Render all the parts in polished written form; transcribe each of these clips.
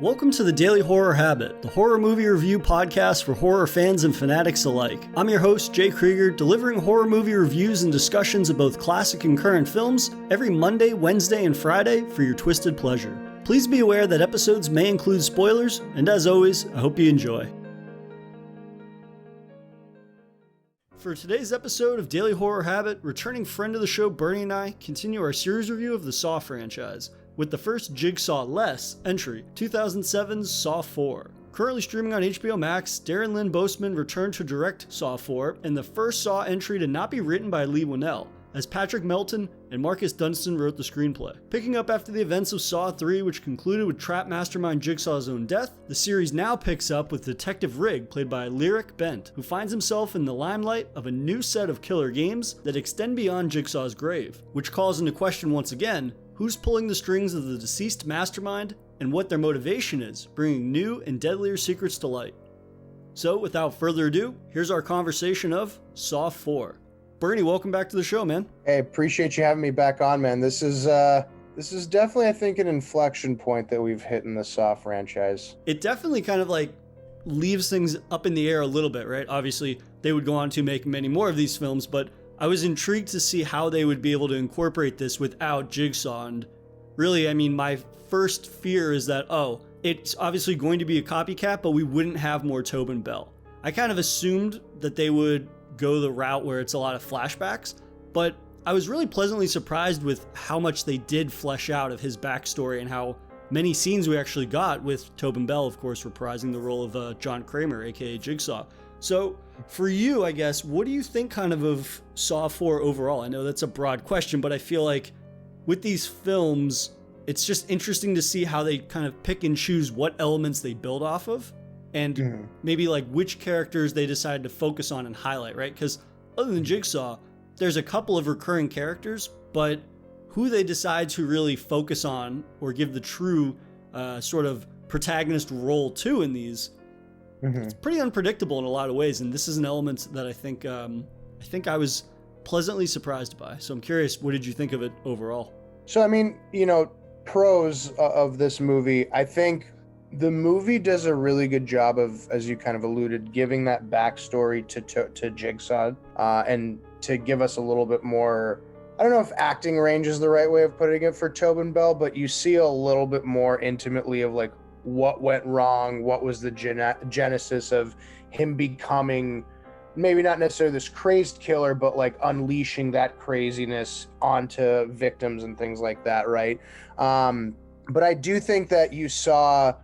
Welcome to the Daily Horror Habit, the horror movie review podcast for horror fans and fanatics alike. I'm your host, Jay Krieger, delivering horror movie reviews and discussions of both classic and current films every Monday, Wednesday, and Friday for your twisted pleasure. Please be aware that episodes may include spoilers, and as always, I hope you enjoy. For today's episode of Daily Horror Habit, returning friend of the show Bernie and I continue our series review of the Saw franchise, with the first Jigsaw Less entry, 2007's Saw 4. Currently streaming on HBO Max, Darren Lynn Bousman returned to direct Saw 4, and the first Saw entry to not be written by Leigh Whannell, as Patrick Melton and Marcus Dunstan wrote the screenplay. Picking up after the events of Saw 3, which concluded with trap mastermind Jigsaw's own death, the series now picks up with Detective Rig, played by Lyric Bent, who finds himself in the limelight of a new set of killer games that extend beyond Jigsaw's grave, which calls into question once again who's pulling the strings of the deceased mastermind and what their motivation is, bringing new and deadlier secrets to light. So, without further ado, here's our conversation of Saw 4. Bernie, welcome back to the show, man. Hey, appreciate you having me back on, man. This is definitely, I think, an inflection point that we've hit in the Saw franchise. It definitely kind of like leaves things up in the air a little bit, right? Obviously, they would go on to make many more of these films, but I was intrigued to see how they would be able to incorporate this without Jigsaw. And really, I mean, my first fear is that, it's obviously going to be a copycat, but we wouldn't have more Tobin Bell. I kind of assumed that they would go the route where it's a lot of flashbacks, but I was really pleasantly surprised with how much they did flesh out of his backstory and how many scenes we actually got, with Tobin Bell, of course, reprising the role of John Kramer, aka Jigsaw. So for you, I guess, what do you think kind of Saw 4 overall? I know that's a broad question, but I feel like with these films, it's just interesting to see how they kind of pick and choose what elements they build off of, and maybe like which characters they decide to focus on and highlight, right? Because other than Jigsaw, there's a couple of recurring characters, but who they decide to really focus on or give the true sort of protagonist role to in these, it's pretty unpredictable in a lot of ways, and this is an element that I think I was pleasantly surprised by. So I'm curious, what did you think of it overall? So, I mean, pros of this movie, I think the movie does a really good job of, as you kind of alluded, giving that backstory to Jigsaw, and to give us a little bit more, I don't know if acting range is the right way of putting it for Tobin Bell, but you see a little bit more intimately of like what went wrong, what was the genesis of him becoming maybe not necessarily this crazed killer, but like unleashing that craziness onto victims and things like that, right? But I do think that you saw,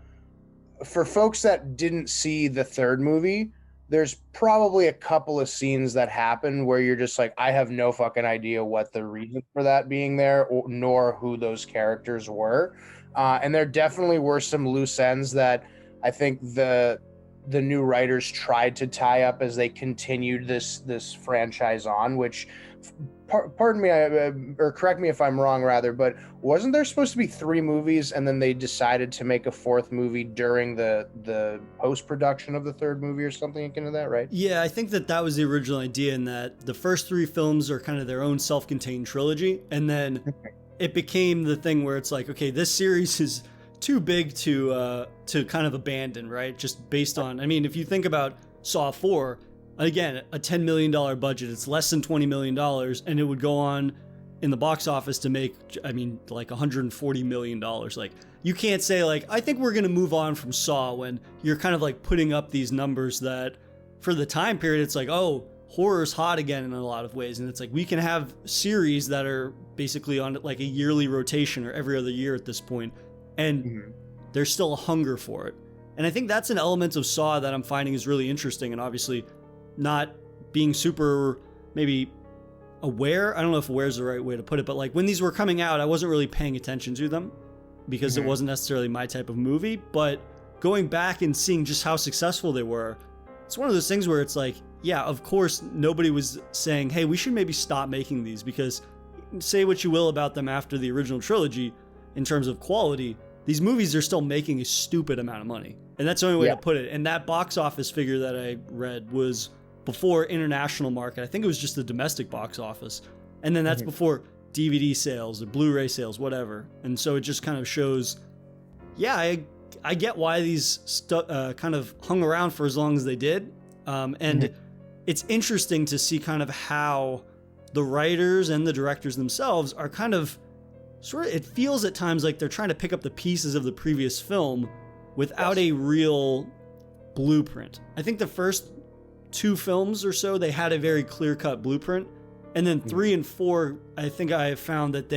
for folks that didn't see the third movie, there's probably a couple of scenes that happen where you're just like, I have no fucking idea what the reason for that being there, nor who those characters were. And there definitely were some loose ends that I think the new writers tried to tie up as they continued this franchise on, which, pardon me, or correct me if I'm wrong, rather, but wasn't there supposed to be 3 movies and then they decided to make a 4th movie during the post-production of the 3rd movie or something akin to that, right? Yeah, I think that was the original idea, in that the first 3 films are kind of their own self-contained trilogy, and then it became the thing where it's like, okay, this series is too big to kind of abandon, right? Just based on, I mean, if you think about Saw 4, again, a $10 million budget, it's less than $20 million, and it would go on in the box office to make, I mean, like $140 million. Like, you can't say like, I think we're going to move on from Saw, when you're kind of like putting up these numbers that for the time period, it's like, oh, horror's hot again in a lot of ways. And it's like, we can have series that are basically on like a yearly rotation or every other year at this point, and there's still a hunger for it. And I think that's an element of Saw that I'm finding is really interesting, and obviously not being super maybe aware. I don't know if aware is the right way to put it, but like when these were coming out, I wasn't really paying attention to them because it wasn't necessarily my type of movie. But going back and seeing just how successful they were, it's one of those things where it's like, yeah, of course, nobody was saying, hey, we should maybe stop making these, because say what you will about them after the original trilogy in terms of quality, these movies are still making a stupid amount of money. And that's the only way to put it. And that box office figure that I read was before international market. I think it was just the domestic box office. And then that's before DVD sales or Blu-ray sales, whatever. And so it just kind of shows, yeah, I get why these kind of hung around for as long as they did. And it's interesting to see kind of how the writers and the directors themselves are kind of it feels at times like they're trying to pick up the pieces of the previous film without a real blueprint. I think the first 2 films or so, they had a very clear-cut blueprint. And then 3 and 4, I think I have found that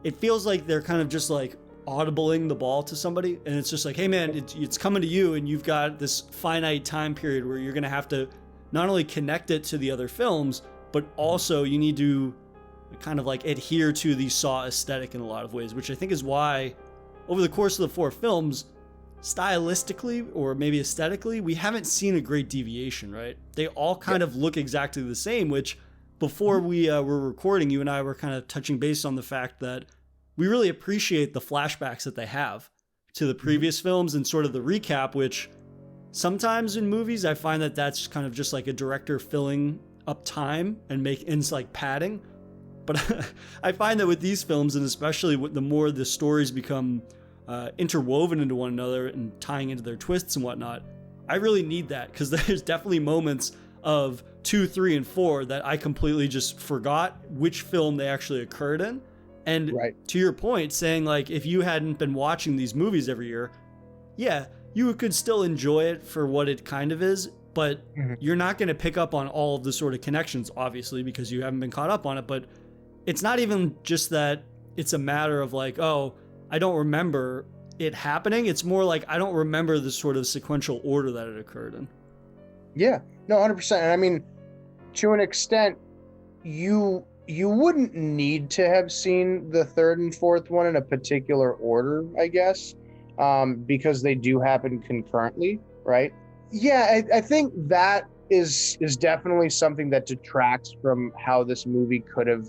it feels like they're kind of just like audibling the ball to somebody. And it's just like, hey man, it's coming to you, and you've got this finite time period where you're going to have to not only connect it to the other films, but also you need to kind of like adhere to the Saw aesthetic in a lot of ways, which I think is why over the course of the 4 films, stylistically or maybe aesthetically, we haven't seen a great deviation, right? They all kind of look exactly the same, which before we were recording, you and I were kind of touching base on the fact that we really appreciate the flashbacks that they have to the previous films and sort of the recap, which sometimes in movies, I find that that's kind of just like a director filling up time and it's like padding. But I find that with these films, and especially the more the stories become interwoven into one another and tying into their twists and whatnot, I really need that, because there's definitely moments of 2, 3, and 4 that I completely just forgot which film they actually occurred in. And to your point, saying like, if you hadn't been watching these movies every year, yeah, you could still enjoy it for what it kind of is, but you're not going to pick up on all of the sort of connections, obviously, because you haven't been caught up on it. But it's not even just that it's a matter of like, oh, I don't remember it happening. It's more like I don't remember the sort of sequential order that it occurred in. Yeah, no, 100%. And I mean, to an extent, you wouldn't need to have seen the 3rd and 4th one in a particular order, I guess, because they do happen concurrently, right? Yeah, I think that is definitely something that detracts from how this movie could have,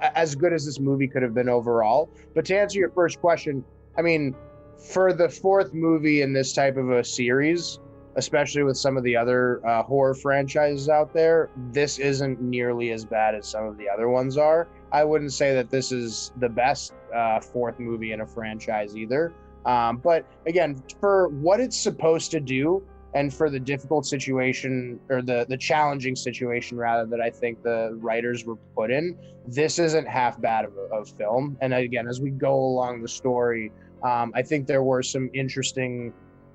as good as this movie could have been overall. But to answer your first question, I mean, for the 4th movie in this type of a series, especially with some of the other horror franchises out there, this isn't nearly as bad as some of the other ones are. I wouldn't say that this is the best 4th movie in a franchise either. But again, for what it's supposed to do, and for the difficult situation, or the challenging situation rather, that I think the writers were put in, this isn't half bad of film. And again, as we go along the story, I think there were some interesting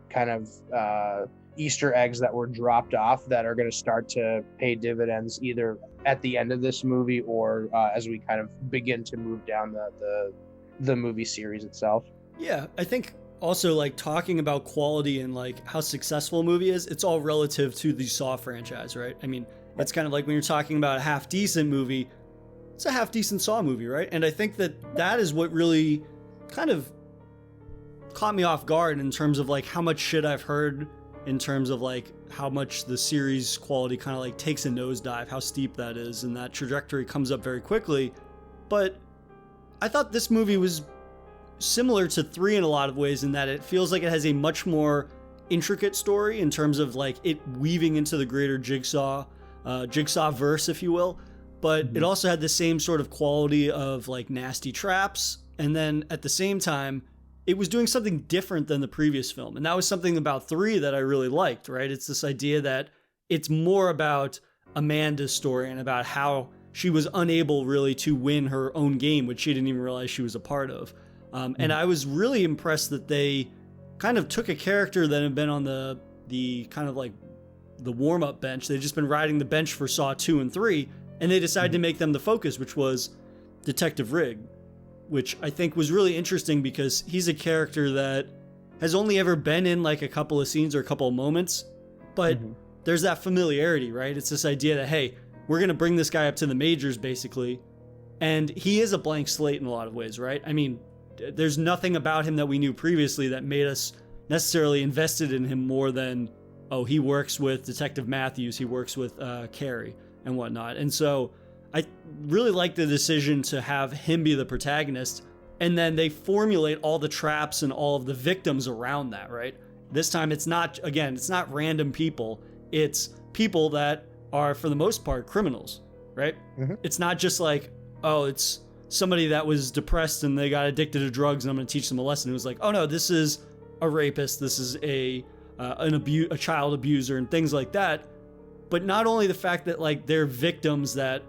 kind of Easter eggs that were dropped off that are going to start to pay dividends either at the end of this movie or as we kind of begin to move down the movie series itself. Yeah, I think also, like, talking about quality and like how successful a movie is, it's all relative to the Saw franchise, right? I mean, it's kind of like when you're talking about a half decent movie, it's a half decent Saw movie, right? And I think that is what really kind of caught me off guard in terms of like how much shit I've heard in terms of like how much the series quality kind of like takes a nosedive, how steep that is, and that trajectory comes up very quickly. But I thought this movie was similar to 3 in a lot of ways, in that it feels like it has a much more intricate story in terms of like it weaving into the greater Jigsaw verse, if you will. But it also had the same sort of quality of like nasty traps, and then at the same time it was doing something different than the previous film. And that was something about 3 that I really liked, right? It's this idea that it's more about Amanda's story and about how she was unable really to win her own game, which she didn't even realize she was a part of. And I was really impressed that they kind of took a character that had been on the kind of like the warm-up bench. They'd just been riding the bench for Saw 2 and 3, and they decided to make them the focus, which was Detective Rigg, which I think was really interesting because he's a character that has only ever been in like a couple of scenes or a couple of moments, but there's that familiarity, right? It's this idea that, hey, we're going to bring this guy up to the majors, basically, and he is a blank slate in a lot of ways, right? I mean, there's nothing about him that we knew previously that made us necessarily invested in him more than, oh, he works with Detective Matthews, he works with Carrie and whatnot. And so I really like the decision to have him be the protagonist, and then they formulate all the traps and all of the victims around that, right? This time it's not random people, it's people that are, for the most part, criminals, right? It's not just like, oh, it's somebody that was depressed and they got addicted to drugs and I'm going to teach them a lesson. It was like, oh no, this is a rapist, this is a child abuser and things like that. But not only the fact that like they're victims that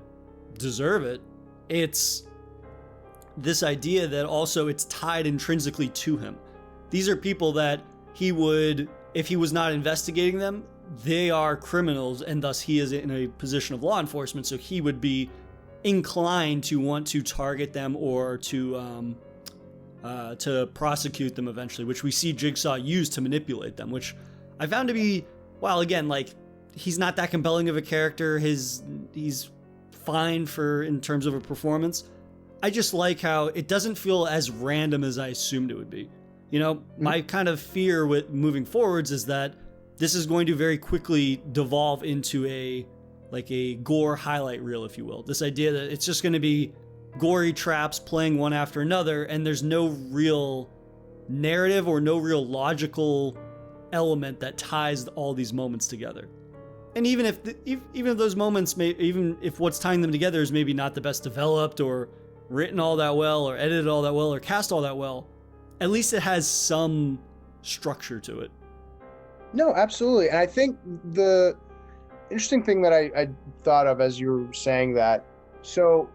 deserve it, it's this idea that also it's tied intrinsically to him. These are people that he would, if he was not investigating them, they are criminals, and thus he is in a position of law enforcement, so he would be inclined to want to target them or to prosecute them eventually, which we see Jigsaw use to manipulate them, which I found to be, while again, like, he's not that compelling of a character, he's fine for in terms of a performance. I just like how it doesn't feel as random as I assumed it would be. You know, my kind of fear with moving forwards is that this is going to very quickly devolve into a gore highlight reel, if you will. This idea that it's just going to be gory traps playing one after another, and there's no real narrative or no real logical element that ties all these moments together. And even if those moments even if what's tying them together is maybe not the best developed or written all that well or edited all that well or cast all that well, at least it has some structure to it. No, absolutely. And I think the interesting thing that I thought of as you were saying that, so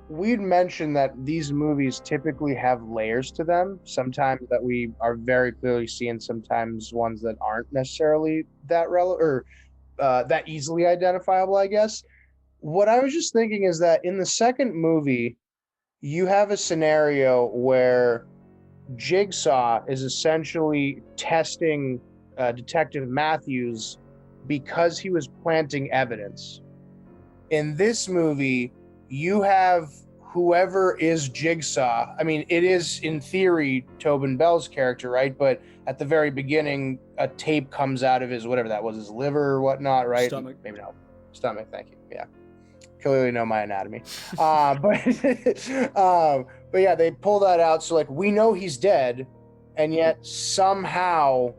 we'd mentioned that these movies typically have layers to them, sometimes that we are very clearly seeing, sometimes ones that aren't necessarily that relevant or that easily identifiable, I guess. What I was just thinking is that in the second movie, you have a scenario where Jigsaw is essentially testing Detective Matthews because he was planting evidence. In this movie, you have whoever is Jigsaw. I mean, it is in theory Tobin Bell's character, right? But at the very beginning, a tape comes out of his, whatever that was, his liver or whatnot, right? Stomach. Maybe not. Stomach, thank you. Yeah. Clearly know my anatomy. But yeah, they pull that out. So like, we know he's dead, and yet somehow,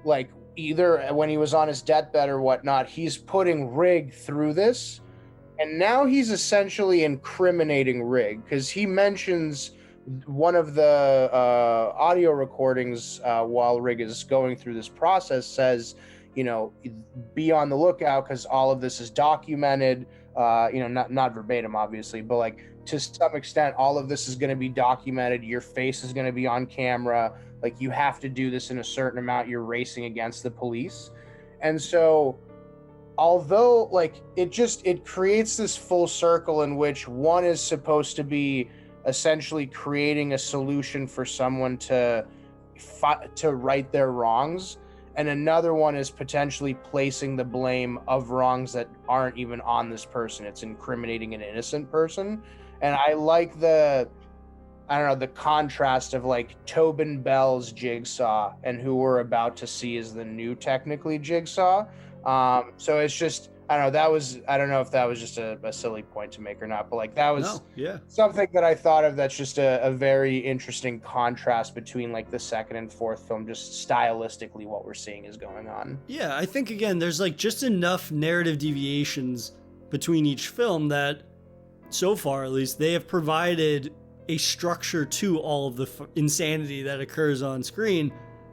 like, either when he was on his deathbed or whatnot, he's putting Rigg through this. And now he's essentially incriminating Rigg, because he mentions one of the audio recordings while Rigg is going through this process says, you know, be on the lookout because all of this is documented. You know, not verbatim, obviously, but like to some extent, all of this is going to be documented. Your face is going to be on camera. Like, you have to do this in a certain amount. You're racing against the police. And so, although like it creates this full circle in which one is supposed to be essentially creating a solution for someone to right their wrongs, and another one is potentially placing the blame of wrongs that aren't even on this person. It's incriminating an innocent person. And I like the contrast of like Tobin Bell's Jigsaw and who we're about to see is the new technically Jigsaw. So it's just, I don't know if that was just a silly point to make or not, but like that was something that I thought of that's just a very interesting contrast between like the second and fourth film, just stylistically what we're seeing is going on. Yeah, I think again, there's like just enough narrative deviations between each film that so far at least they have provided a structure to all of the insanity that occurs on screen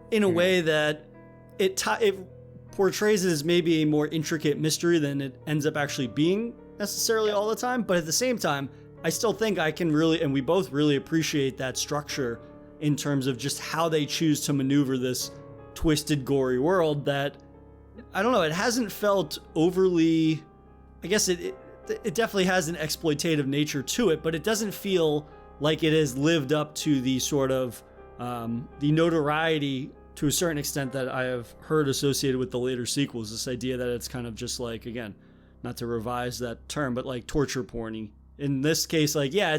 in a way that it portrays it as maybe a more intricate mystery than it ends up actually being necessarily all the time. But at the same time, I still think I can really, and we both really appreciate that structure in terms of just how they choose to maneuver this twisted, gory world that, I don't know, it hasn't felt overly, I guess it definitely has an exploitative nature to it, but it doesn't feel like it has lived up to the sort of the notoriety to a certain extent that I have heard associated with the later sequels. This idea that it's kind of just like, again, not to revise that term, but like torture porny. In this case, like, yeah,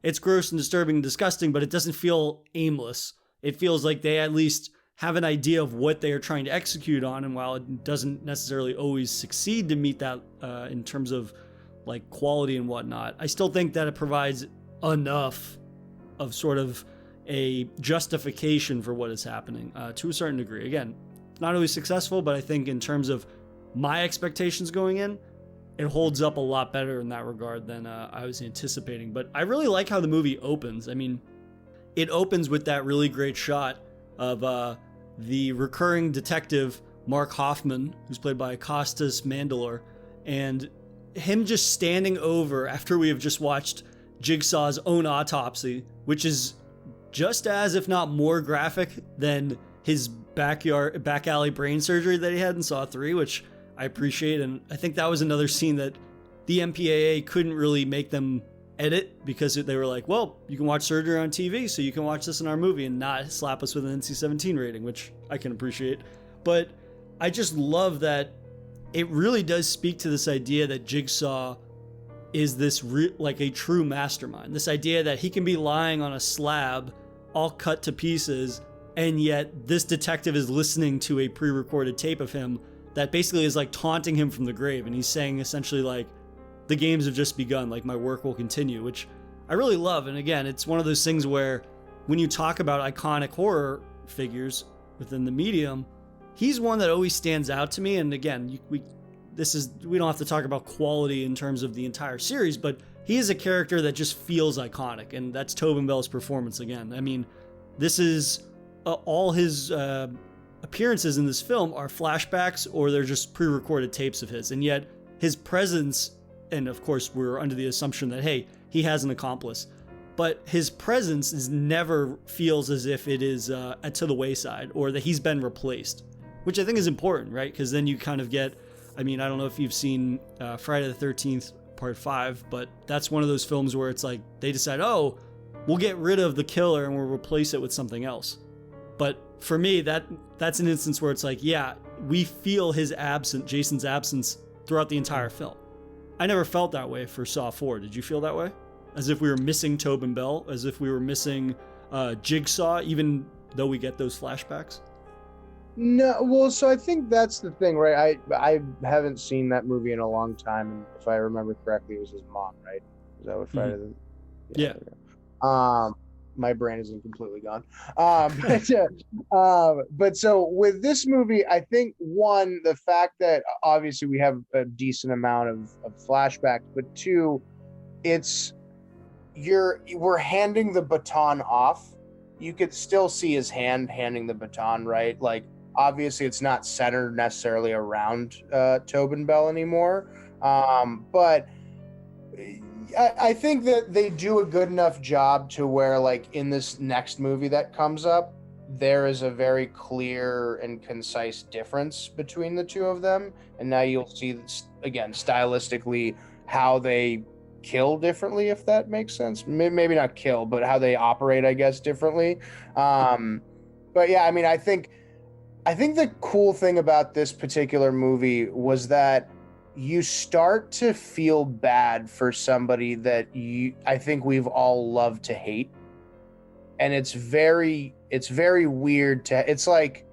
it's gross and disturbing and disgusting, but it doesn't feel aimless. It feels like they at least have an idea of what they are trying to execute on, and while it doesn't necessarily always succeed to meet that in terms of like quality and whatnot, I still think that it provides enough of sort of a justification for what is happening to a certain degree. Again, not always successful, but I think in terms of my expectations going in, it holds up a lot better in that regard than I was anticipating. But I really like how the movie opens. I mean, it opens with that really great shot of the recurring detective Mark Hoffman, who's played by Costas Mandylor, and him just standing over after we have just watched Jigsaw's own autopsy, which is just as, if not more graphic than his back alley brain surgery that he had in Saw 3, which I appreciate. And I think that was another scene that the MPAA couldn't really make them edit because they were like, well, you can watch surgery on TV, so you can watch this in our movie and not slap us with an NC-17 rating, which I can appreciate. But I just love that it really does speak to this idea that Jigsaw is this like a true mastermind. This idea that he can be lying on a slab, all cut to pieces, and yet this detective is listening to a pre-recorded tape of him that basically is like taunting him from the grave. And he's saying essentially like, the games have just begun, like my work will continue, which I really love. And again, it's one of those things where when you talk about iconic horror figures within the medium, he's one that always stands out to me. And again, we don't have to talk about quality in terms of the entire series, but he is a character that just feels iconic, and that's Tobin Bell's performance again. I mean, this is all his appearances in this film are flashbacks or they're just pre-recorded tapes of his, and yet his presence, and of course we're under the assumption that, hey, he has an accomplice, but his presence never feels as if it is to the wayside or that he's been replaced, which I think is important, right? Because then you kind of get, I mean, I don't know if you've seen Friday the 13th Part 5, but that's one of those films where it's like they decide, oh, we'll get rid of the killer and we'll replace it with something else. But for me, that's an instance where it's like, yeah, we feel Jason's absence throughout the entire film. I never felt that way for Saw 4. Did you feel that way? As if we were missing Tobin Bell, as if we were missing Jigsaw, even though we get those flashbacks? No, well, so I think that's the thing, right? I haven't seen that movie in a long time, and if I remember correctly, it was his mom, right? Is that what Friday? Yeah. My brain isn't completely gone. But so with this movie, I think one, the fact that obviously we have a decent amount of flashbacks, but two, we're handing the baton off. You could still see his hand handing the baton, right? Like, obviously it's not centered necessarily around Tobin Bell anymore. But I think that they do a good enough job to where, like, in this next movie that comes up, there is a very clear and concise difference between the two of them. And now you'll see, again, stylistically, how they kill differently, if that makes sense. Maybe not kill, but how they operate, I guess, differently. But yeah, I mean, I think the cool thing about this particular movie was that you start to feel bad for somebody that I think we've all loved to hate. And it's very weird it's like,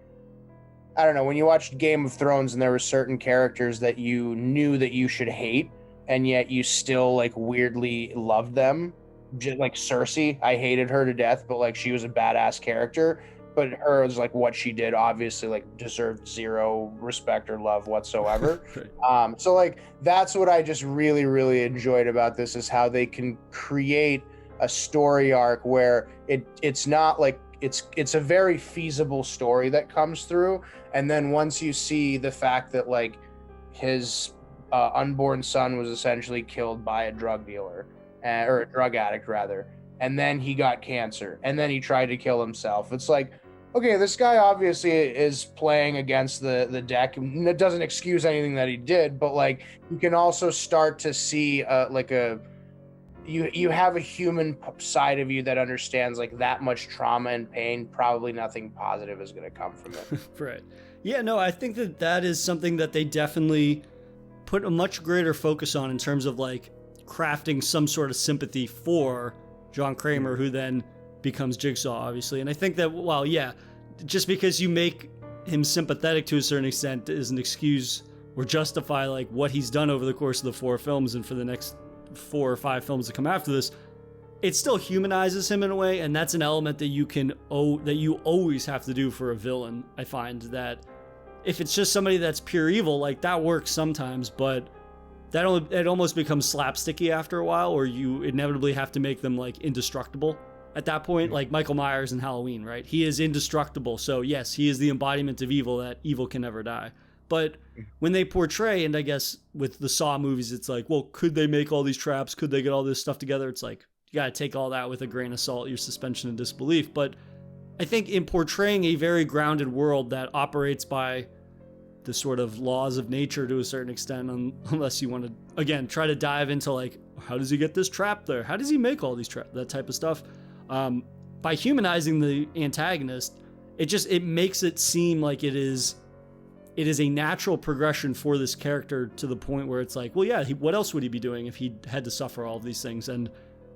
I don't know, when you watched Game of Thrones and there were certain characters that you knew that you should hate, and yet you still like weirdly loved them. Just like Cersei, I hated her to death, but like she was a badass character. But her was like what she did obviously like deserved zero respect or love whatsoever. So like that's what I just really, really enjoyed about this, is how they can create a story arc where it's not like it's a very feasible story that comes through. And then once you see the fact that like his unborn son was essentially killed by a drug dealer, or a drug addict rather, and then he got cancer, and then he tried to kill himself. It's like, okay, this guy obviously is playing against the deck. It doesn't excuse anything that he did, but like you can also start to see you have a human side of you that understands like that much trauma and pain, probably nothing positive is going to come from it. Right. Yeah, no, I think that is something that they definitely put a much greater focus on in terms of like crafting some sort of sympathy for John Kramer, who then becomes Jigsaw, obviously. And I think that, well, yeah, just because you make him sympathetic to a certain extent is an excuse or justify like what he's done over the course of the 4 films and for the next 4 or 5 films to come after this. It still humanizes him in a way, and that's an element that you always have to do for a villain. I find that if it's just somebody that's pure evil, like that works sometimes, but it almost becomes slapsticky after a while, or you inevitably have to make them like indestructible. at that point, like Michael Myers in Halloween, right? He is indestructible. So yes, he is the embodiment of evil, that evil can never die. But when they portray, and I guess with the Saw movies, it's like, well, could they make all these traps? Could they get all this stuff together? It's like, you got to take all that with a grain of salt, your suspension of disbelief. But I think in portraying a very grounded world that operates by the sort of laws of nature to a certain extent, unless you want to, again, try to dive into like, how does he get this trap there? How does he make all these traps? That type of stuff. By humanizing the antagonist, it makes it seem like it is a natural progression for this character, to the point where it's like, well, yeah, what else would he be doing if he had to suffer all of these things? And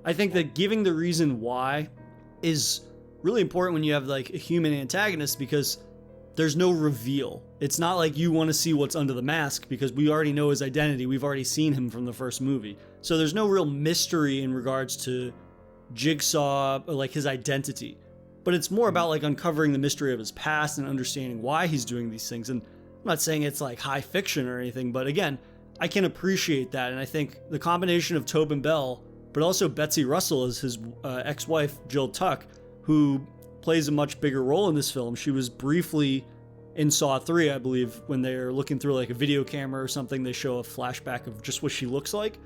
I think that giving the reason why is really important when you have like a human antagonist, because there's no reveal. It's not like you want to see what's under the mask, because we already know his identity. We've already seen him from the first movie. So there's no real mystery in regards to Jigsaw, or like his identity. But it's more about like uncovering the mystery of his past and understanding why he's doing these things. And I'm not saying it's like high fiction or anything, but again, I can appreciate that. And I think the combination of Tobin Bell, but also Betsy Russell as his ex-wife, Jill Tuck, who plays a much bigger role in this film. She was briefly in Saw 3, I believe, when they're looking through like a video camera or something. They show a flashback of just what she looks like.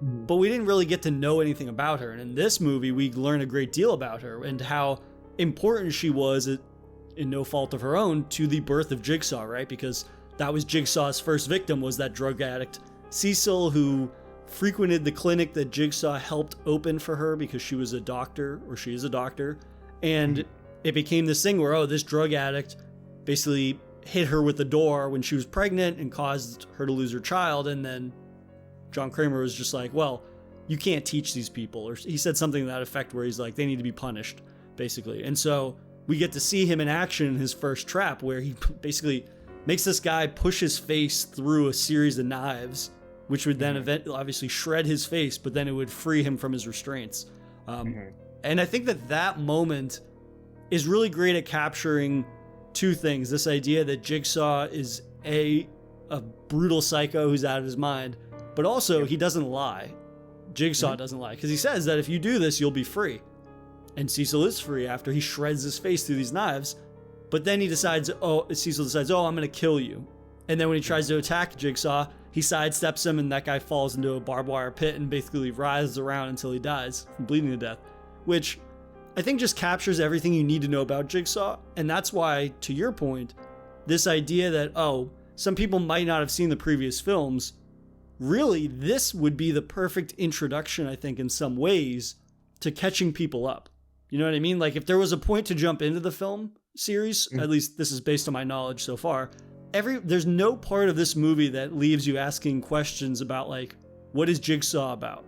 But we didn't really get to know anything about her. And in this movie, we learn a great deal about her and how important she was, in no fault of her own, to the birth of Jigsaw, right? Because that was Jigsaw's first victim, was that drug addict Cecil, who frequented the clinic that Jigsaw helped open for her because she was a doctor, or she is a doctor. And it became this thing where, oh, this drug addict basically hit her with the door when she was pregnant and caused her to lose her child. And then John Kramer was just like, well, you can't teach these people. Or he said something to that effect where he's like, they need to be punished, basically. And so we get to see him in action in his first trap, where he basically makes this guy push his face through a series of knives, which would then obviously shred his face, but then it would free him from his restraints. And I think that moment is really great at capturing two things. This idea that Jigsaw is a brutal psycho who's out of his mind, but also he doesn't lie. Jigsaw doesn't lie, because he says that if you do this, you'll be free. And Cecil is free after he shreds his face through these knives. But then Cecil decides, I'm going to kill you. And then when he tries to attack Jigsaw, he sidesteps him, and that guy falls into a barbed wire pit and basically writhes around until he dies from bleeding to death, which I think just captures everything you need to know about Jigsaw. And that's why, to your point, this idea that, some people might not have seen the previous films, really, this would be the perfect introduction, I think, in some ways, to catching people up. You know what I mean? Like, if there was a point to jump into the film series, at least this is based on my knowledge so far, there's no part of this movie that leaves you asking questions about, like, what is Jigsaw about?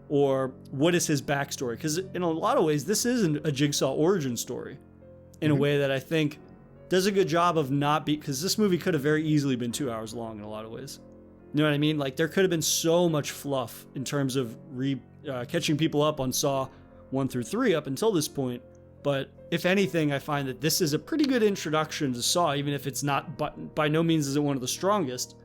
Or what is his backstory? Because in a lot of ways, this isn't a Jigsaw origin story in a way that I think does a good job of because this movie could have very easily been 2 hours long in a lot of ways. You know what I mean? Like, there could have been so much fluff in terms of catching people up on Saw 1 through 3 up until this point. But if anything, I find that this is a pretty good introduction to Saw, even if it's not, but by no means is it one of the strongest.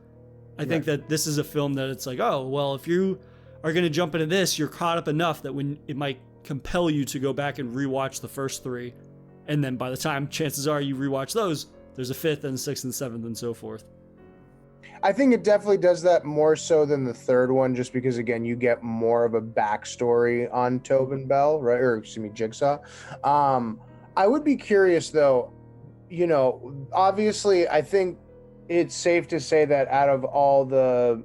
I think that this is a film that it's like, oh, well, if you are going to jump into this, you're caught up enough that when it might compel you to go back and rewatch the first 3. And then by the time, chances are, you rewatch those, there's a 5th and 6th and 7th and so forth. I think it definitely does that more so than the third one, just because, again, you get more of a backstory on Tobin Bell, right? Or, excuse me, Jigsaw. I would be curious, though, obviously, I think it's safe to say that out of all the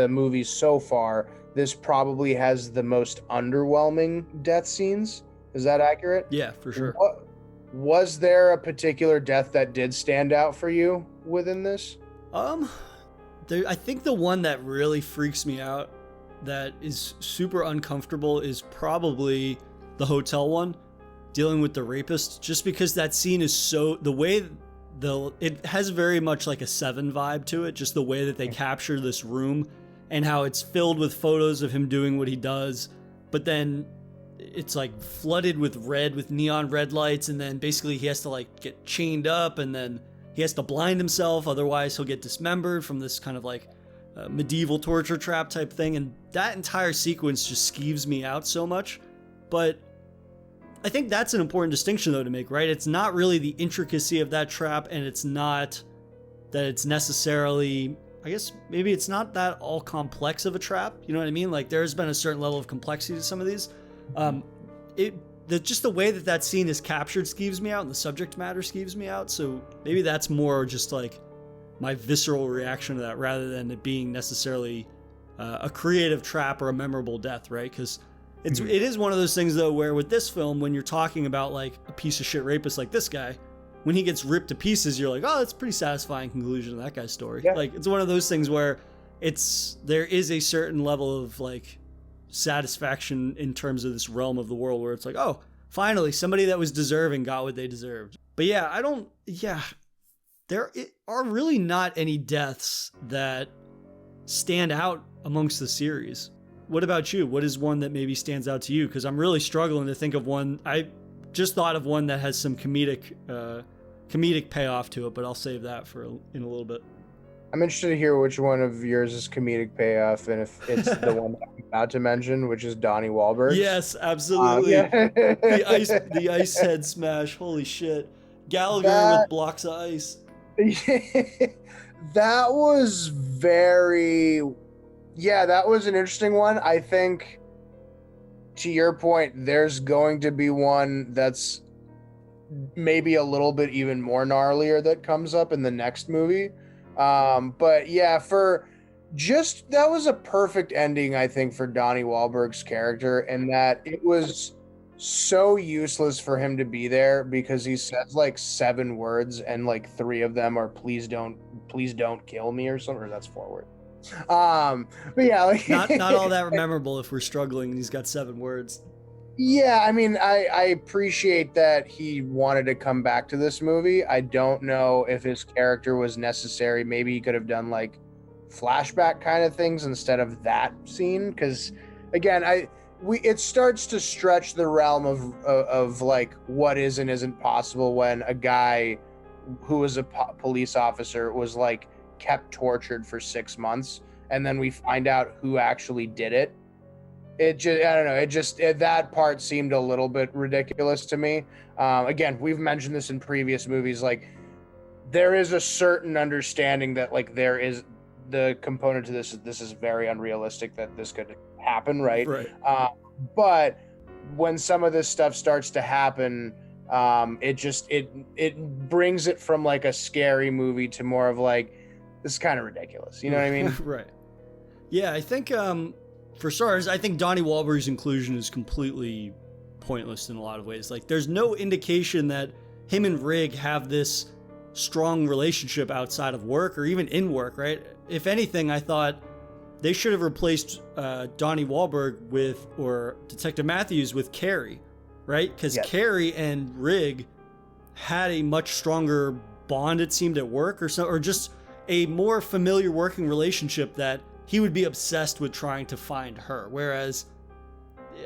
movies so far, this probably has the most underwhelming death scenes. Is that accurate? Yeah, for sure. Was there a particular death that did stand out for you within this? I think the one that really freaks me out, that is super uncomfortable, is probably the hotel one, dealing with the rapist, just because that scene is so, it has very much like a Seven vibe to it, just the way that they capture this room and how it's filled with photos of him doing what he does, but then it's like flooded with neon red lights, and then basically he has to like get chained up, and then he has to blind himself, otherwise he'll get dismembered from this kind of like medieval torture trap type thing, and that entire sequence just skeeves me out so much. But I think that's an important distinction though to make, right? It's not really the intricacy of that trap, and it's not that it's necessarily, I guess maybe it's not that all complex of a trap, you know what I mean? Like there's been a certain level of complexity to some of these. Just the way that scene is captured skeeves me out, and the subject matter skeeves me out, so maybe that's more just like my visceral reaction to that rather than it being necessarily a creative trap or a memorable death, right? Because it is one of those things though where with this film, when you're talking about like a piece of shit rapist like this guy, when he gets ripped to pieces, you're like, oh, that's a pretty satisfying conclusion to that guy's story. Yeah. Like it's one of those things where there is a certain level of like satisfaction in terms of this realm of the world where it's like, oh, finally somebody that was deserving got what they deserved. But yeah, there are really not any deaths that stand out amongst the series. What about you? What is one that maybe stands out to you? Because I'm really struggling to think of one. I just thought of one that has some comedic payoff to it, but I'll save that in a little bit. I'm interested to hear which one of yours is comedic payoff, and if it's the one that I'm about to mention, which is Donnie Wahlberg. Yes, absolutely. The ice head smash. Holy shit. Gallagher with blocks of ice. That was that was an interesting one. I think, to your point, there's going to be one that's maybe a little bit even more gnarlier that comes up in the next movie. But yeah, that was a perfect ending, I think, for Donnie Wahlberg's character, and that it was so useless for him to be there because he says like 7 words and like 3 of them are please don't kill me or something, or that's 4 words. But yeah, like not all that memorable if we're struggling and he's got 7 words. Yeah, I mean, I appreciate that he wanted to come back to this movie. I don't know if his character was necessary. Maybe he could have done like flashback kind of things instead of that scene, because again, it starts to stretch the realm of like what is and isn't possible when a guy who was a police officer was like kept tortured for 6 months, and then we find out who actually did it. It just, I don't know, that part seemed a little bit ridiculous to me. Again, we've mentioned this in previous movies, like there is a certain understanding that like there is the component to this is very unrealistic that this could happen, right? But when some of this stuff starts to happen, it brings it from like a scary movie to more of like, this is kind of ridiculous, you know what I mean? Right. Yeah, I think for starters, I think Donnie Wahlberg's inclusion is completely pointless in a lot of ways. Like, there's no indication that him and Rig have this strong relationship outside of work or even in work, right? If anything, I thought they should have replaced Donnie Wahlberg or Detective Matthews with Carrie, right? Because Carrie and Rig had a much stronger bond, it seemed, at work or just a more familiar working relationship that he would be obsessed with trying to find her. Whereas,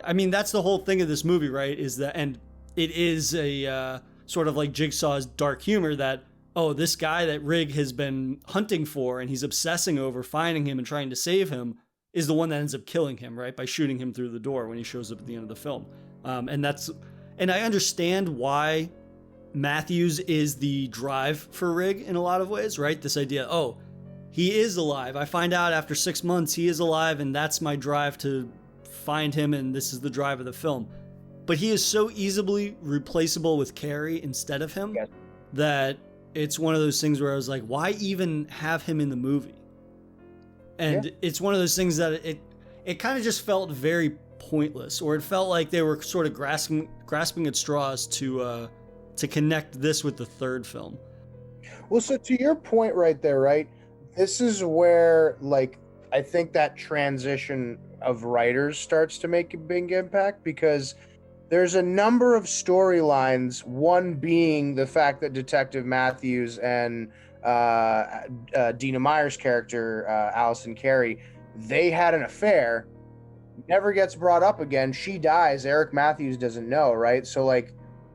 I mean, that's the whole thing of this movie, right? And it is a sort of like Jigsaw's dark humor that, oh, this guy that Rig has been hunting for and he's obsessing over finding him and trying to save him is the one that ends up killing him, right? By shooting him through the door when he shows up at the end of the film. And I understand why Matthews is the drive for Rig in a lot of ways, right? This idea, oh, he is alive. I find out after 6 months he is alive, and that's my drive to find him, and this is the drive of the film. But he is so easily replaceable with Carrie instead of him that it's one of those things where I was like, why even have him in the movie? And it's one of those things that it kind of just felt very pointless, or it felt like they were sort of grasping at straws to connect this with the third film. Well, so to your point right there, right? This is where, like, I think that transition of writers starts to make a big impact, because there's a number of storylines, one being the fact that Detective Matthews and Dina Meyer's character, Allison Carey, they had an affair, never gets brought up again. She dies. Eric Matthews doesn't know, right? So, like,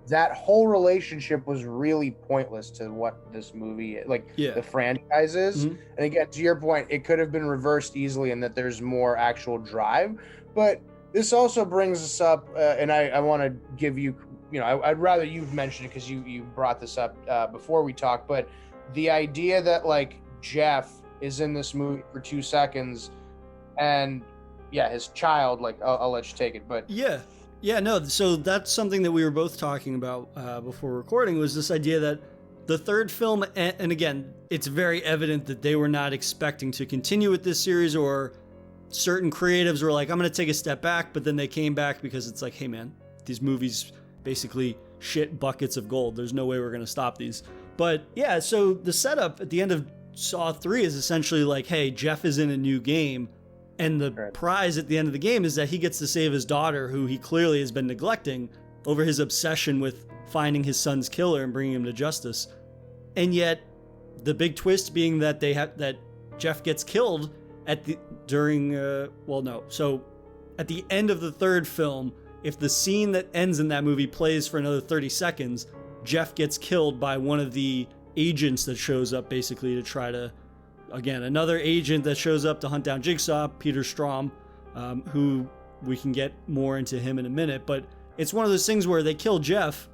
that whole relationship was really pointless to what this movie, like Yeah. the franchise is. Mhm. And again, to your point, it could have been reversed easily in that there's more actual drive. But this also brings us up, and I want to give you, I'd rather you've mentioned it because you brought this up before we talked, but the idea that like Jeff is in this movie for 2 seconds and yeah, his child, like I'll let you take it, but Yeah, no. So that's something that we were both talking about before recording, was this idea that the third film, and again, it's very evident that they were not expecting to continue with this series, or certain creatives were like, I'm going to take a step back, but then they came back because it's like, hey man, these movies basically shit buckets of gold. There's no way we're going to stop these. But yeah, so the setup at the end of Saw 3 is essentially like, hey, Jeff is in a new game. And the prize at the end of the game is that he gets to save his daughter, who he clearly has been neglecting, over his obsession with finding his son's killer and bringing him to justice. And yet, the big twist being that that Jeff gets killed at the So at the end of the third film, if the scene that ends in that movie plays for another 30 seconds, Jeff gets killed by one of the agents that shows up basically to try to. Again, another agent that shows up to hunt down Jigsaw, Peter Strahm, who we can get more into him in a minute. But it's one of those things where they kill Jeff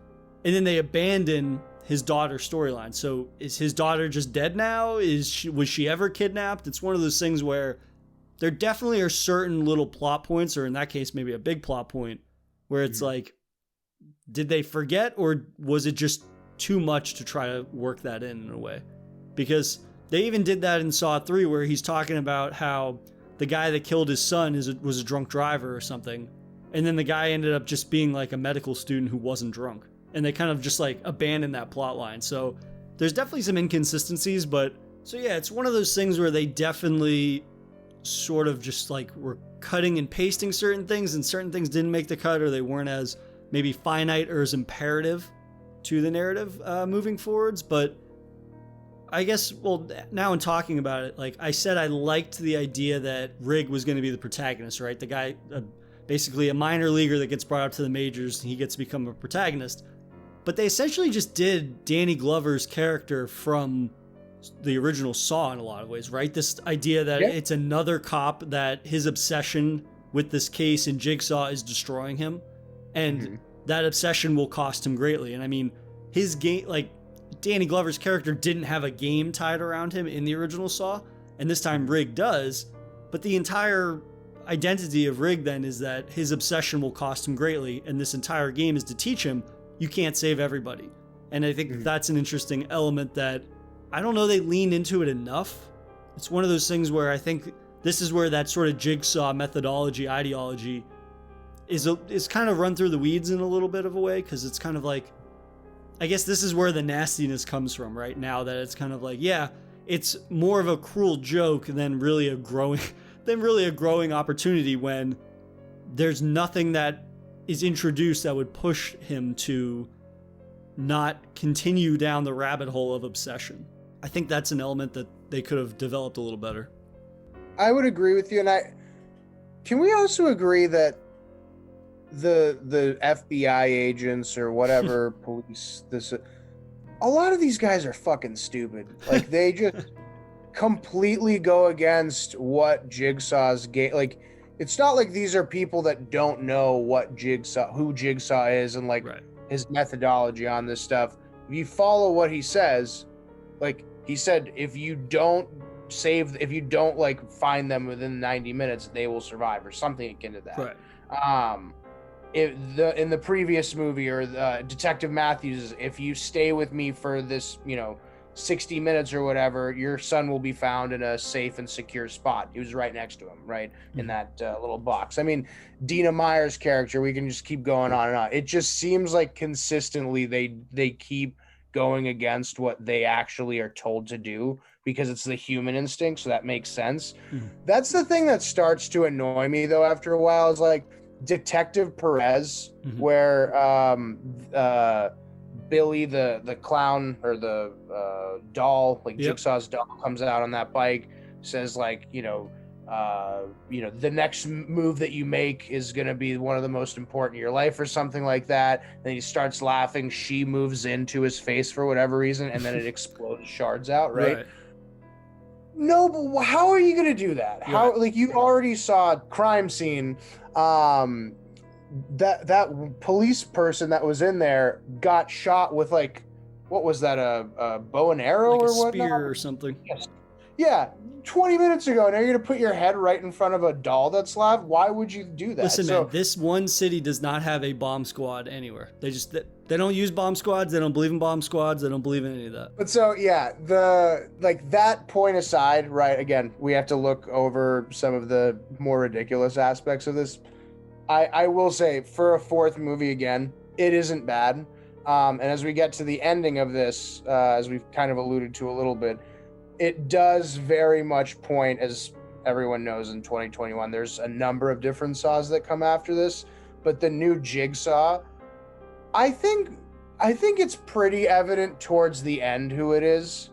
and then they abandon his daughter's storyline. So is his daughter just dead now? Was she ever kidnapped? It's one of those things where there definitely are certain little plot points, or in that case, maybe a big plot point, where it's like, did they forget, or was it just too much to try to work that in a way? Because they even did that in Saw 3, where he's talking about how the guy that killed his son was a drunk driver or something. And then the guy ended up just being like a medical student who wasn't drunk. And they kind of just like abandoned that plot line. So there's definitely some inconsistencies, but so yeah, it's one of those things where they definitely sort of just like were cutting and pasting certain things, and certain things didn't make the cut, or they weren't as maybe finite or as imperative to the narrative moving forwards. But I guess, well, now in talking about it, like I said, I liked the idea that Rigg was going to be the protagonist, right? The guy, basically a minor leaguer that gets brought up to the majors, and he gets to become a protagonist. But they essentially just did Danny Glover's character from the original Saw in a lot of ways, right? This idea that it's another cop, that his obsession with this case in Jigsaw is destroying him. And that obsession will cost him greatly. And I mean, his game, like, Danny Glover's character didn't have a game tied around him in the original Saw, and this time Rigg does, but the entire identity of Rigg then is that his obsession will cost him greatly, and this entire game is to teach him you can't save everybody. And I think that's an interesting element that I don't know they leaned into it enough. It's one of those things where I think this is where that sort of Jigsaw methodology, ideology is kind of run through the weeds in a little bit of a way, because it's kind of like, I guess this is where the nastiness comes from right now, that it's kind of like, yeah, it's more of a cruel joke than really a growing opportunity, when there's nothing that is introduced that would push him to not continue down the rabbit hole of obsession. I think that's an element that they could have developed a little better. I would agree with you, and can we also agree that the FBI agents or whatever police, a lot of these guys are fucking stupid. Like they just completely go against what Jigsaw's game. Like it's not like these are people that don't know who Jigsaw is and like his methodology on this stuff. If you follow what he says, like he said, if you don't like find them within 90 minutes, they will survive, or something akin to that. Right. In the previous movie, or Detective Matthews, if you stay with me for this 60 minutes or whatever, your son will be found in a safe and secure spot. He was right next to him, right in that little box. I mean, Dina Meyer's character, we can just keep going on and on. It just seems like consistently they keep going against what they actually are told to do, because it's the human instinct, so that makes sense. That's the thing that starts to annoy me though after a while, is like Detective Perez, where Billy the clown, or the doll, like Jigsaw's doll, comes out on that bike, says like, the next move that you make is going to be one of the most important in your life or something like that. Then he starts laughing. She moves into his face for whatever reason, and then it explodes shards out, right? No, but how are you going to do that? How, like, you already saw a crime scene. That police person that was in there got shot with, like, what was that, a bow and arrow like or a whatnot? spear or something. Yes. Yeah, 20 minutes ago. Now you're going to put your head right in front of a doll that's live? Why would you do that? Listen, man, this one city does not have a bomb squad anywhere. They don't use bomb squads. They don't believe in bomb squads. They don't believe in any of that. But so, yeah, that point aside, right, again, we have to look over some of the more ridiculous aspects of this. I will say, for a fourth movie, again, it isn't bad. And as we get to the ending of this, as we've kind of alluded to a little bit, it does very much point, as everyone knows in 2021, there's a number of different Saws that come after this, but the new Jigsaw, I think it's pretty evident towards the end who it is.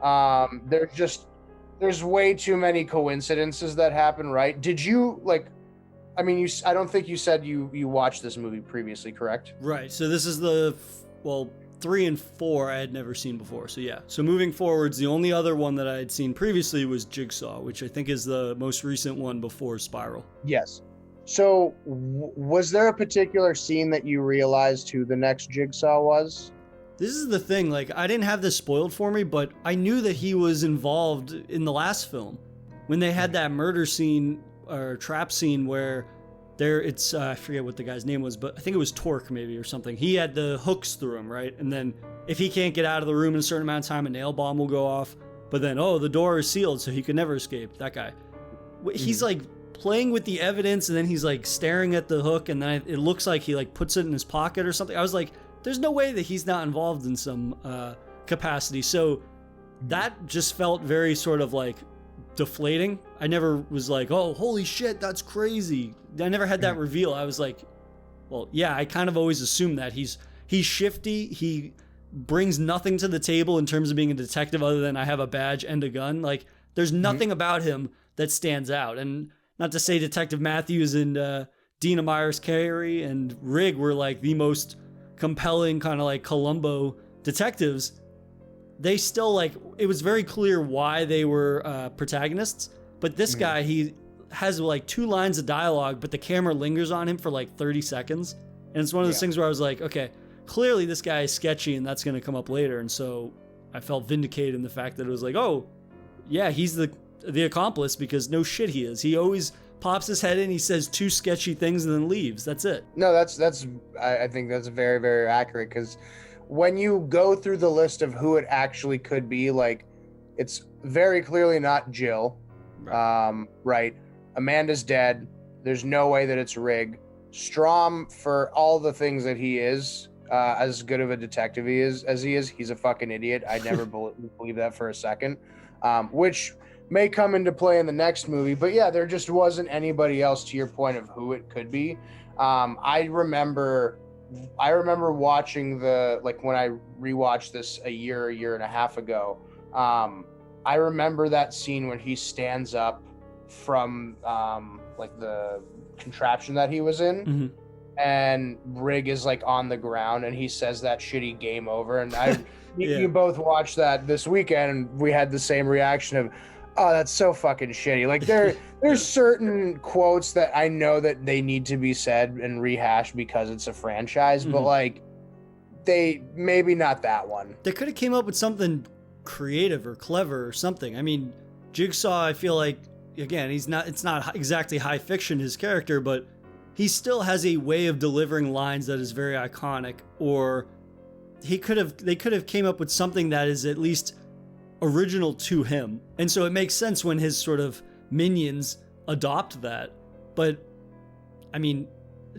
There's way too many coincidences that happen, right? Did you, like, I don't think you said you watched this movie previously, correct? Right. So this is 3 and 4 I had never seen before. So yeah. So moving forwards, the only other one that I had seen previously was Jigsaw, which I think is the most recent one before Spiral. Yes. So was there a particular scene that you realized who the next Jigsaw was? This is the thing, like, I didn't have this spoiled for me, but I knew that he was involved in the last film when they had that murder scene or trap scene where I forget what the guy's name was, but I think it was Torque maybe or something. He had the hooks through him, right? And then if he can't get out of the room in a certain amount of time, a nail bomb will go off. But then, the door is sealed, so he could never escape. That guy. He's like playing with the evidence, and then he's like staring at the hook, and then it looks like he like puts it in his pocket or something. I was like, there's no way that he's not involved in some capacity. So that just felt very sort of like deflating. I never was like, oh, holy shit, that's crazy. I never had that reveal. I was like, well, yeah, I kind of always assumed that he's shifty. He brings nothing to the table in terms of being a detective other than I have a badge and a gun. Like, there's nothing about him that stands out. And not to say Detective Matthews and Dina Myers-Carey and Rigg were like the most compelling kind of like Columbo detectives. They still, like, it was very clear why they were protagonists. But this guy, he has like 2 lines of dialogue, but the camera lingers on him for like 30 seconds. And it's one of those things where I was like, okay, clearly this guy is sketchy and that's going to come up later. And so I felt vindicated in the fact that it was like, oh, yeah, he's the accomplice, because no shit he is. He always pops his head in, he says 2 sketchy things and then leaves. That's it. No, I think that's very, very accurate, because when you go through the list of who it actually could be, like, it's very clearly not Jill. Right. Amanda's dead. There's no way that it's Rigg. Strom, for all the things that he is, as good of a detective as he is, he's a fucking idiot. I never believe that for a second, which may come into play in the next movie. But yeah, there just wasn't anybody else, to your point of who it could be. I remember watching when I rewatched this a year and a half ago. I remember that scene when he stands up from like the contraption that he was in, and Rigg is like on the ground, and he says that shitty game over. And you both watched that this weekend, and we had the same reaction of, oh, that's so fucking shitty. Like, there's certain quotes that I know that they need to be said and rehashed because it's a franchise, but like, they maybe not that one. They could have came up with something creative or clever or something. I mean, Jigsaw, I feel like, again, it's not exactly high fiction, his character, but he still has a way of delivering lines that is very iconic. Or they could have came up with something that is at least original to him. And so it makes sense when his sort of minions adopt that. But I mean,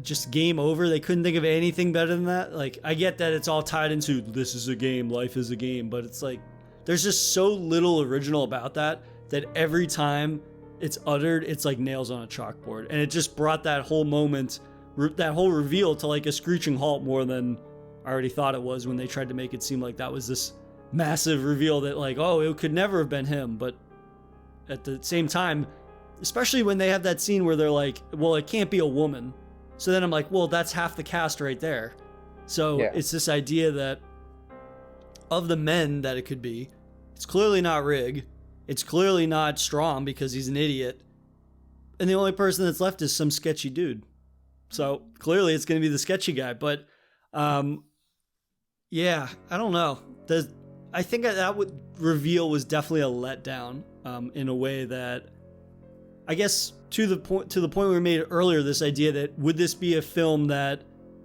just game over. They couldn't think of anything better than that. Like, I get that it's all tied into this is a game, life is a game, but it's like there's just so little original about that every time it's uttered, it's like nails on a chalkboard. And it just brought that whole moment, that whole reveal to like a screeching halt more than I already thought it was when they tried to make it seem like that was this massive reveal that like, oh, it could never have been him. But at the same time, especially when they have that scene where they're like, well, it can't be a woman. So then I'm like, well, that's half the cast right there. So it's this idea that of the men that it could be, it's clearly not Rig. It's clearly not Strom because he's an idiot. And the only person that's left is some sketchy dude. So clearly it's going to be the sketchy guy. But yeah, I don't know. I think that reveal was definitely a letdown in a way that, I guess, to the point we made earlier, this idea that would this be a film that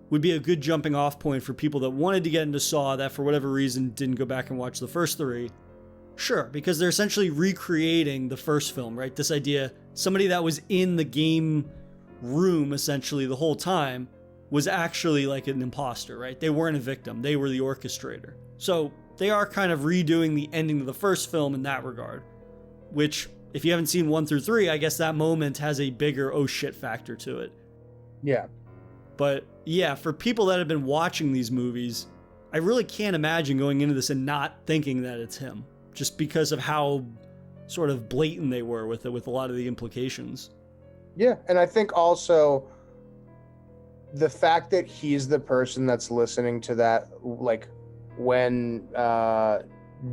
would be a good jumping off point for people that wanted to get into Saw that for whatever reason didn't go back and watch the first three? Sure, because they're essentially recreating the first film, right? This idea, somebody that was in the game room essentially the whole time was actually like an imposter, right? They weren't a victim, they were the orchestrator. So they are kind of redoing the ending of the first film in that regard, which, if you haven't seen 1 through 3, I guess that moment has a bigger oh shit factor to it. Yeah. But yeah, for people that have been watching these movies, I really can't imagine going into this and not thinking that it's him, just because of how sort of blatant they were with it, with a lot of the implications. Yeah, and I think also the fact that he's the person that's listening to that, like when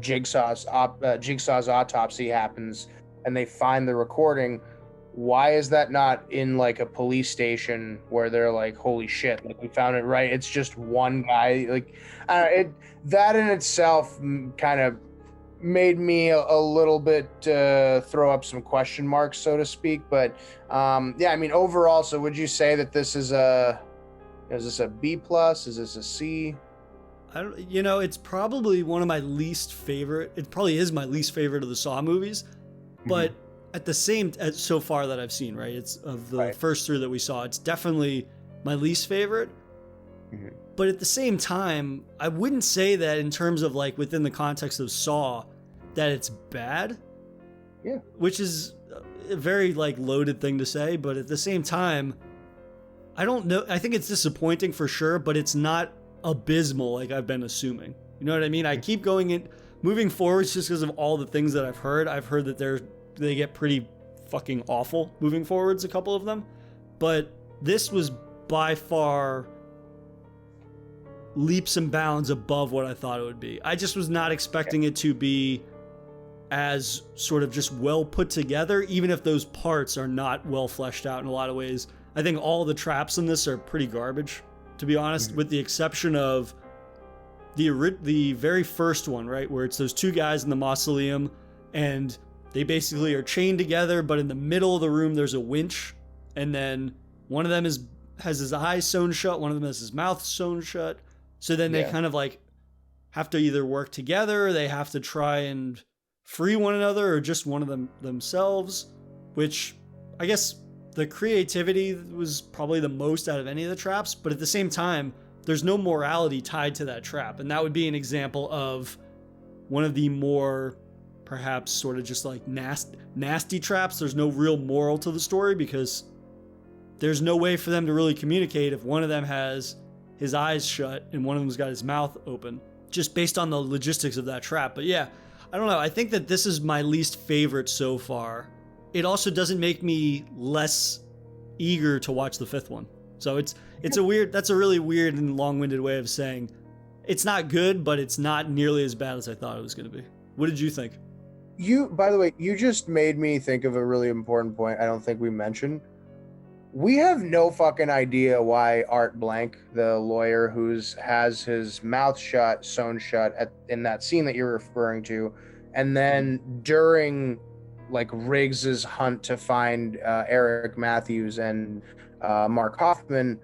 Jigsaw's autopsy happens and they find the recording, why is that not in like a police station where they're like, holy shit, like we found it, right? It's just one guy. Like that in itself kind of made me a little bit throw up some question marks, so to speak. But yeah, I mean, overall, so would you say that this is this a B plus? Is this a C? It's probably one of my least favorite. It probably is my least favorite of the Saw movies, but at the same, so far that I've seen, right? It's of the first three that we saw, it's definitely my least favorite. But at the same time, I wouldn't say that in terms of like within the context of Saw that it's bad. Yeah. Which is a very like loaded thing to say, but at the same time, I don't know. I think it's disappointing for sure, but it's not abysmal like I've been assuming. You know what I mean? I keep moving forwards just because of all the things that I've heard. I've heard that they get pretty fucking awful moving forwards, a couple of them. But this was by far leaps and bounds above what I thought it would be. I just was not expecting it to be as sort of just well put together, even if those parts are not well fleshed out in a lot of ways. I think all the traps in this are pretty garbage, to be honest, with the exception of the very first one, right? Where it's those two guys in the mausoleum and they basically are chained together, but in the middle of the room, there's a winch. And then one of them has his eyes sewn shut. One of them has his mouth sewn shut. So then they kind of like have to either work together, or they have to try and free one another, or just one of them themselves, which I guess the creativity was probably the most out of any of the traps. But at the same time, there's no morality tied to that trap. And that would be an example of one of the more perhaps sort of just like nasty traps. There's no real moral to the story because there's no way for them to really communicate if one of them has his eyes shut and one of them's got his mouth open, just based on the logistics of that trap. But yeah, I don't know. I think that this is my least favorite so far. It also doesn't make me less eager to watch the fifth one. So that's a really weird and long-winded way of saying it's not good, but it's not nearly as bad as I thought it was going to be. What did you think? By the way, you just made me think of a really important point I don't think we mentioned. We have no fucking idea why Art Blank, the lawyer has his mouth sewn shut in that scene that you're referring to, and then during like Riggs's hunt to find Eric Matthews and Mark Hoffman,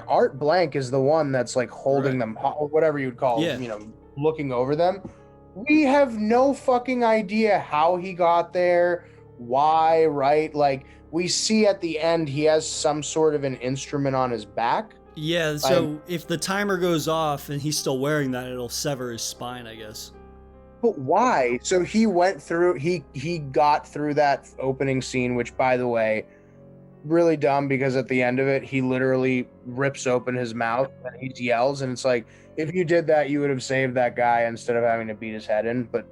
Art Blank is the one that's like holding them, or whatever you'd call them, looking over them. We have no fucking idea how he got there, why, right? Like, we see at the end he has some sort of an instrument on his back. Yeah, so if the timer goes off and he's still wearing that, it'll sever his spine, I guess. But why? So he went through, he got through that opening scene, which, by the way, really dumb, because at the end of it, he literally rips open his mouth and he yells, and it's like, if you did that, you would have saved that guy instead of having to beat his head in. But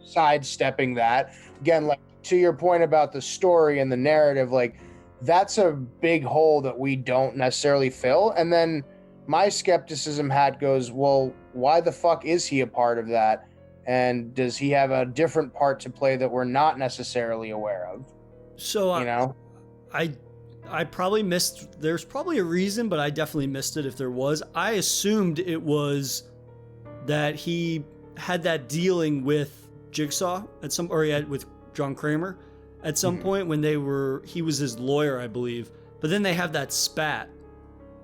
sidestepping that, again, like, to your point about the story and the narrative, like that's a big hole that we don't necessarily fill. And then my skepticism hat goes, well, why the fuck is he a part of that? And does he have a different part to play that we're not necessarily aware of? So, You know? I probably missed, there's probably a reason, but I definitely missed it if there was. I assumed it was that he had that dealing with Jigsaw at some, or he had with John Kramer at some point when he was his lawyer, I believe. But then they have that spat.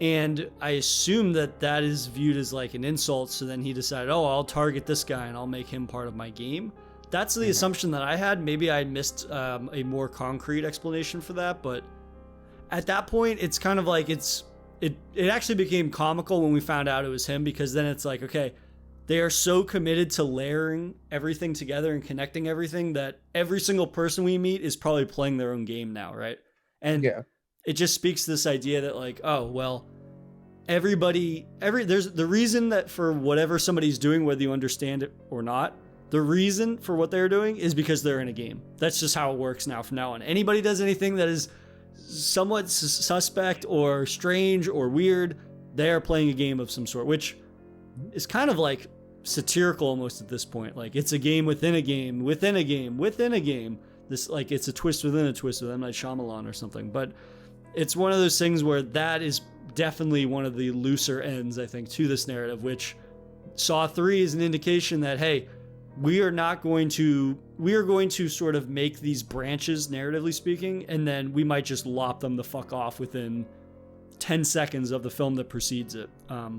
And I assume that that is viewed as like an insult. So then he decided, oh, I'll target this guy and I'll make him part of my game. That's the assumption that I had. Maybe I missed a more concrete explanation for that. But at that point, it's kind of like it actually became comical when we found out it was him, because then it's like, okay, they are so committed to layering everything together and connecting everything that every single person we meet is probably playing their own game now, right? And it just speaks to this idea that like, oh, well, there's the reason that for whatever somebody's doing, whether you understand it or not, the reason for what they're doing is because they're in a game. That's just how it works now from now on. Anybody does anything that is somewhat suspect or strange or weird, they are playing a game of some sort, which is kind of like satirical almost at this point. Like it's a game within a game, within a game, within a game. This, like, it's a twist within a twist with M. Night Shyamalan or something. But it's one of those things where that is definitely one of the looser ends, I think, to this narrative, which Saw 3 is an indication that, hey, we are going to sort of make these branches, narratively speaking, and then we might just lop them the fuck off within 10 seconds of the film that precedes it,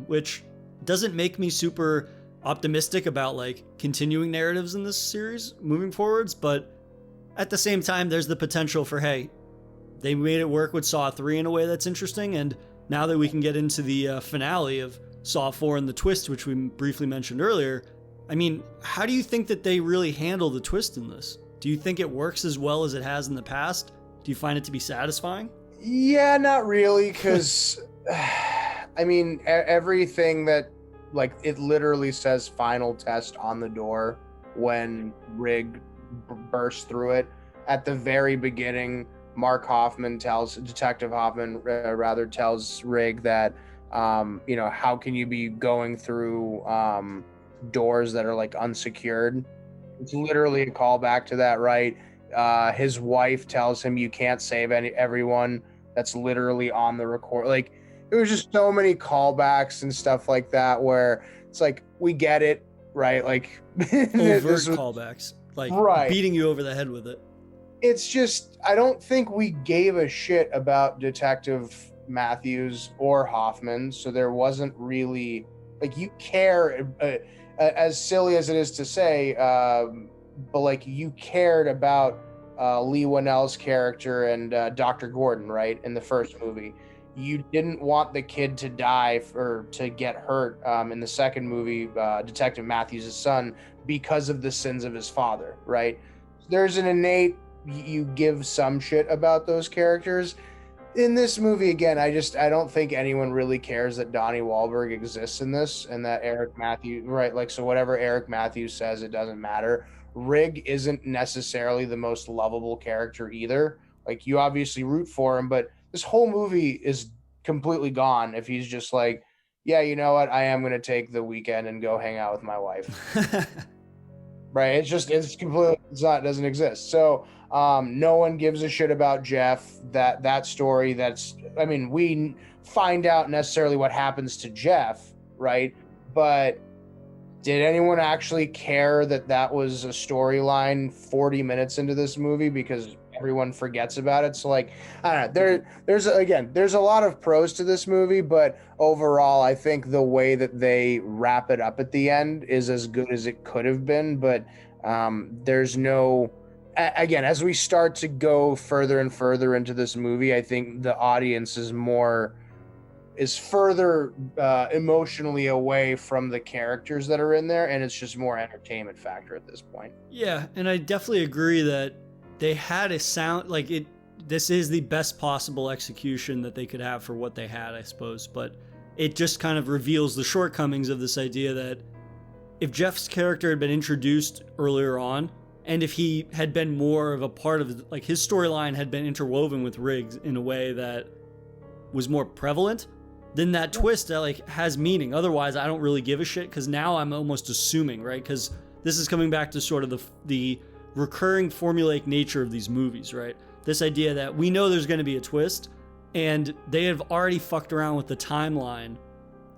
which doesn't make me super optimistic about like continuing narratives in this series moving forwards. But at the same time, there's the potential for, hey, they made it work with Saw 3 in a way that's interesting, and now that we can get into the finale of Saw 4 and the twist, which we briefly mentioned earlier, I mean, how do you think that they really handle the twist in this? Do you think it works as well as it has in the past? Do you find it to be satisfying? Yeah, not really, because I mean, everything that, like, it literally says final test on the door when Rig bursts through it. At the very beginning, Detective Hoffman tells Rig that, how can you be going through doors that are like unsecured? It's literally a callback to that, right? His wife tells him you can't save everyone. That's literally on the record. Like, it was just so many callbacks and stuff like that where it's like, we get it, right? Like overt callbacks, like beating you over the head with it. It's just, I don't think we gave a shit about Detective Matthews or Hoffman, so there wasn't really, like, you care, as silly as it is to say, but like, you cared about Lee Whannell's character and Dr. Gordon, right, in the first movie. You didn't want the kid to die or to get hurt in the second movie, Detective Matthews' son, because of the sins of his father, right? There's an innate, you give some shit about those characters. In this movie, again, I don't think anyone really cares that Donnie Wahlberg exists in this, and that Eric Matthews, right? Like, so whatever Eric Matthews says, it doesn't matter. Rig isn't necessarily the most lovable character either. Like, you obviously root for him, but this whole movie is completely gone if he's just like, yeah, you know what? I am going to take the weekend and go hang out with my wife. Right? It doesn't exist. So no one gives a shit about Jeff. That story, we find out necessarily what happens to Jeff, right? But did anyone actually care that was a storyline 40 minutes into this movie? Because everyone forgets about it. So, like, I don't know. There's a lot of pros to this movie, but overall, I think the way that they wrap it up at the end is as good as it could have been. But there's no, again, as we start to go further and further into this movie, I think the audience is further emotionally away from the characters that are in there, and it's just more entertainment factor at this point. Yeah, and I definitely agree that they had a sound, like, this is the best possible execution that they could have for what they had, I suppose, but it just kind of reveals the shortcomings of this idea that if Jeff's character had been introduced earlier on, and if he had been more of a part of, like, his storyline had been interwoven with Riggs in a way that was more prevalent, then that twist that, like, has meaning. Otherwise, I don't really give a shit, because now I'm almost assuming, right? Because this is coming back to sort of the recurring formulaic nature of these movies, right? This idea that we know there's going to be a twist, and they have already fucked around with the timeline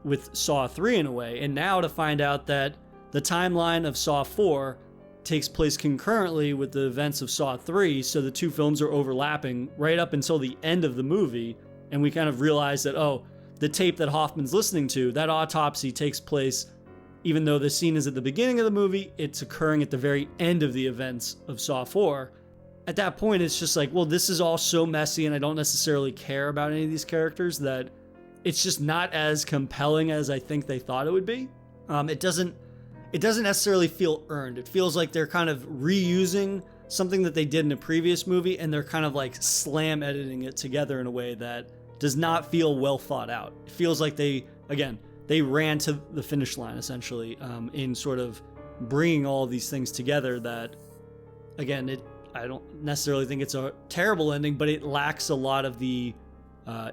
with Saw 3 in a way, and now to find out that the timeline of Saw 4 takes place concurrently with the events of Saw 3, so the two films are overlapping right up until the end of the movie, and we kind of realize that, oh, the tape that Hoffman's listening to, that autopsy takes place, even though the scene is at the beginning of the movie, it's occurring at the very end of the events of Saw 4. At that point, it's just like, well, this is all so messy, and I don't necessarily care about any of these characters, that it's just not as compelling as I think they thought it would be. It doesn't necessarily feel earned. It feels like they're kind of reusing something that they did in a previous movie, and they're kind of like slam editing it together in a way that does not feel well thought out. It feels like they ran to the finish line, essentially, in sort of bringing all these things together that, again, I don't necessarily think it's a terrible ending, but it lacks a lot of the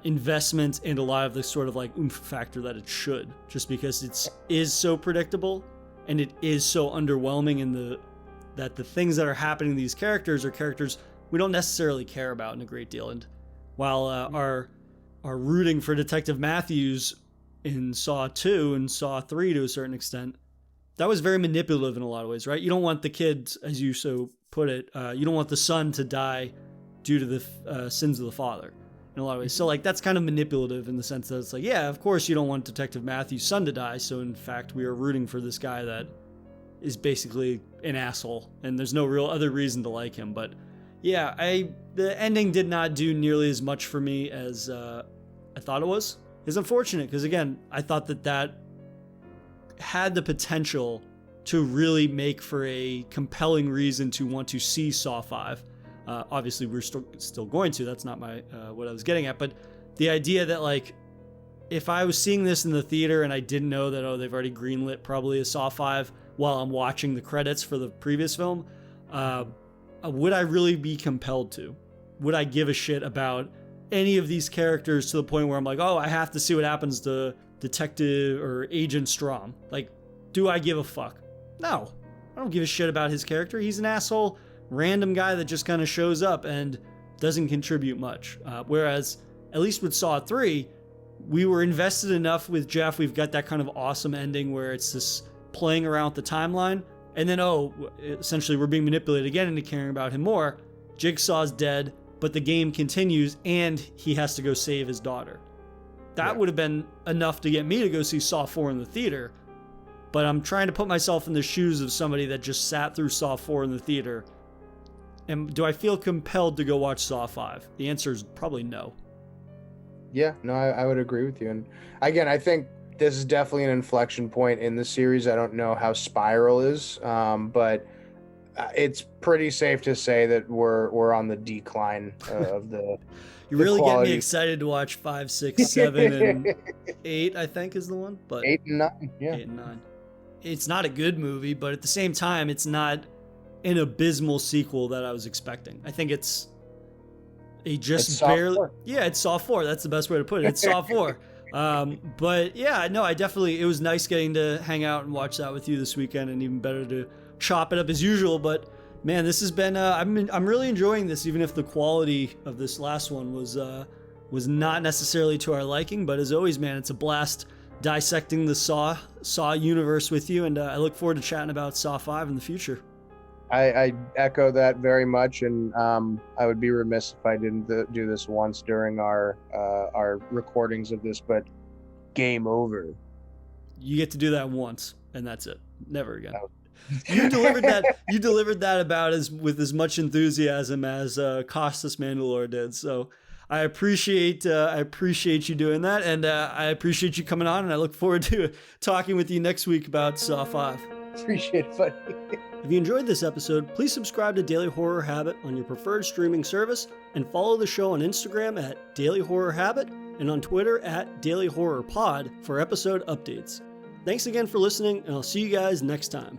investment and a lot of the sort of like oomph factor that it should, just because it is so predictable and it is so underwhelming in that the things that are happening to these characters are characters we don't necessarily care about in a great deal. And while our rooting for Detective Matthews in Saw 2 and Saw 3 to a certain extent, that was very manipulative in a lot of ways, right? You don't want the kids, as you so put it, you don't want the son to die due to the sins of the father in a lot of ways. So, like, that's kind of manipulative in the sense that it's like, yeah, of course you don't want Detective Matthews' son to die, so in fact we are rooting for this guy that is basically an asshole, and there's no real other reason to like him. But yeah, the ending did not do nearly as much for me as I thought it was. It's unfortunate, because again, I thought that had the potential to really make for a compelling reason to want to see Saw 5. Obviously, we're still going to. That's not my what I was getting at. But the idea that, like, if I was seeing this in the theater and I didn't know that, oh, they've already greenlit probably a Saw 5 while I'm watching the credits for the previous film, would I really be compelled to? Would I give a shit about any of these characters to the point where I'm like, oh, I have to see what happens to Detective or Agent Strom? Like, do I give a fuck? No, I don't give a shit about his character. He's an asshole, random guy that just kind of shows up and doesn't contribute much. Whereas, at least with Saw 3, we were invested enough with Jeff. We've got that kind of awesome ending where it's this playing around with the timeline. And then, essentially we're being manipulated again into caring about him more. Jigsaw's dead, but the game continues and he has to go save his daughter. That would have been enough to get me to go see Saw 4 in the theater. But I'm trying to put myself in the shoes of somebody that just sat through Saw 4 in the theater. And do I feel compelled to go watch Saw 5? The answer is probably no. Yeah, no, I would agree with you. And again, I think this is definitely an inflection point in the series. I don't know how Spiral is, but it's pretty safe to say that we're on the decline of the. You really get me excited to watch 5, 6, 7, and 8. I think is the one, but 8 and 9, yeah. 8 and 9. It's not a good movie, but at the same time, it's not an abysmal sequel that I was expecting. I think it's barely. Yeah, it's Saw 4. That's the best way to put it. It's Saw 4. But yeah, no, it was nice getting to hang out and watch that with you this weekend, and even better to chop it up as usual. But man, this has been, I'm really enjoying this, even if the quality of this last one was not necessarily to our liking. But as always, man, it's a blast dissecting the Saw universe with you, and I look forward to chatting about Saw 5 in the future. I echo that very much, and I would be remiss if I didn't do this once during our recordings of this, but game over. You get to do that once, and that's it. Never again. You delivered that about with as much enthusiasm as Costas Mandylor did. So I appreciate you doing that, and I appreciate you coming on, and I look forward to talking with you next week about Saw 5. Appreciate it, buddy. If you enjoyed this episode, please subscribe to Daily Horror Habit on your preferred streaming service, and follow the show on Instagram at Daily Horror Habit and on Twitter at Daily Horror Pod for episode updates. Thanks again for listening, and I'll see you guys next time.